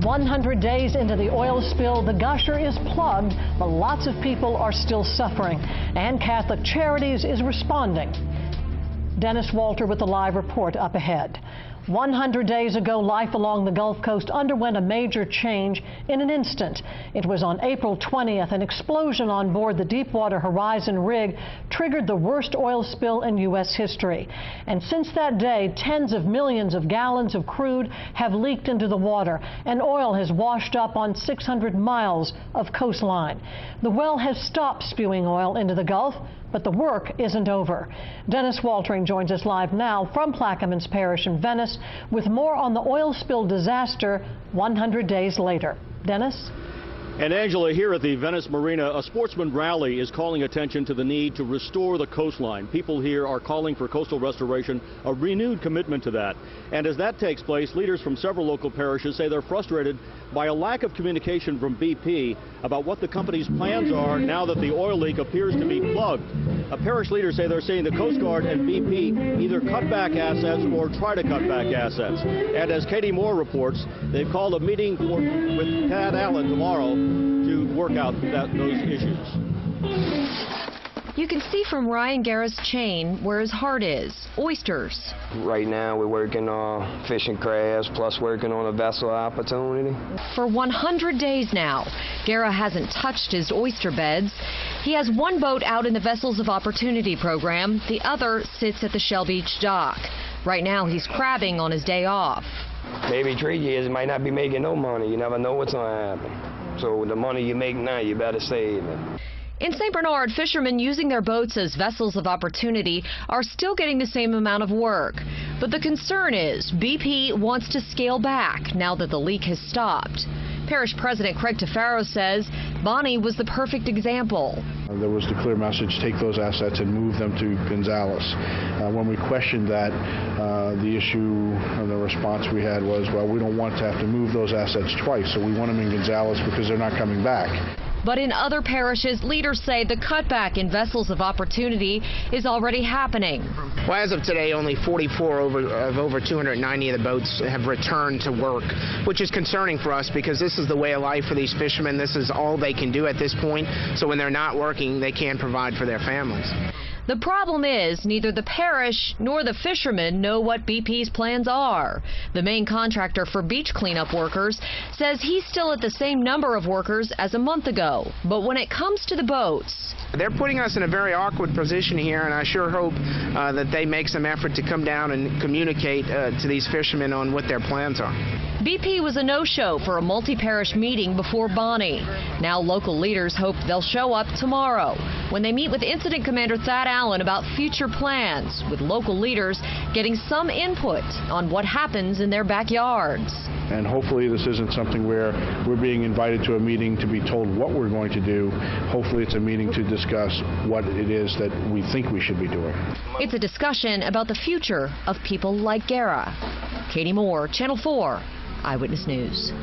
100 days into the oil spill, the gusher is plugged, but lots of people are still suffering. And Catholic Charities is responding. Dennis Walter with the live report up ahead. 100 days ago, life along the Gulf Coast underwent a major change in an instant. It was on April 20th, an explosion on board the Deepwater Horizon rig triggered the worst oil spill in U.S. history. And since that day, tens of millions of gallons of crude have leaked into the water, and oil has washed up on 600 miles of coastline. The well has stopped spewing oil into the Gulf, but the work isn't over. Dennis Waltering joins us live now from Plaquemines Parish in Venice with more on the oil spill disaster 100 days later. Dennis? And Angela, here at the Venice Marina, a sportsman rally is calling attention to the need to restore the coastline. People here are calling for coastal restoration, a renewed commitment to that. And as that takes place, leaders from several local parishes say they're frustrated by a lack of communication from BP about what the company's plans are now that the oil leak appears to be plugged. Parish leaders say they're seeing the Coast Guard and BP either cut back assets or try to cut back assets. And as Katie Moore reports, they've called a meeting with Tad Allen tomorrow to work out those issues. You can see from Ryan Guerra's chain where his heart is, oysters. Right now we're working on fishing crabs plus working on a vessel opportunity. For 100 days now, Guerra hasn't touched his oyster beds. He has one boat out in the Vessels of Opportunity program. The other sits at the Shell Beach dock. Right now he's crabbing on his day off. Maybe 3 years you might not be making no money. You never know what's going to happen. So the money you make now, you better save it. In St. Bernard, fishermen using their boats as vessels of opportunity are still getting the same amount of work. But the concern is BP wants to scale back now that the leak has stopped. Parish President Craig Tafaro says Bonnie was the perfect example. There was the clear message, take those assets and move them to Gonzales. When we questioned that, the issue and the response we had was, well, we don't want to have to move those assets twice, so we want them in Gonzales because they're not coming back. But in other parishes, leaders say the cutback in vessels of opportunity is already happening. Well, as of today, only 44 of over 290 of the boats have returned to work, which is concerning for us because this is the way of life for these fishermen. This is all they can do at this point. So when they're not working, they can't provide for their families. The problem is neither the parish nor the fishermen know what BP's plans are. The main contractor for beach cleanup workers says he's still at the same number of workers as a month ago. But when it comes to the boats, they're putting us in a very awkward position here, and I sure hope that they make some effort to come down and communicate to these fishermen on what their plans are. BP was a no-show for a multi-parish meeting before Bonnie. Now local leaders hope they'll show up tomorrow when they meet with Incident Commander Thad Allen about future plans, with local leaders getting some input on what happens in their backyards. And hopefully this isn't something where we're being invited to a meeting to be told what we're going to do. Hopefully it's a meeting to discuss what it is that we think we should be doing. It's a discussion about the future of people like Guerra. Katie Moore, Channel 4, Eyewitness News.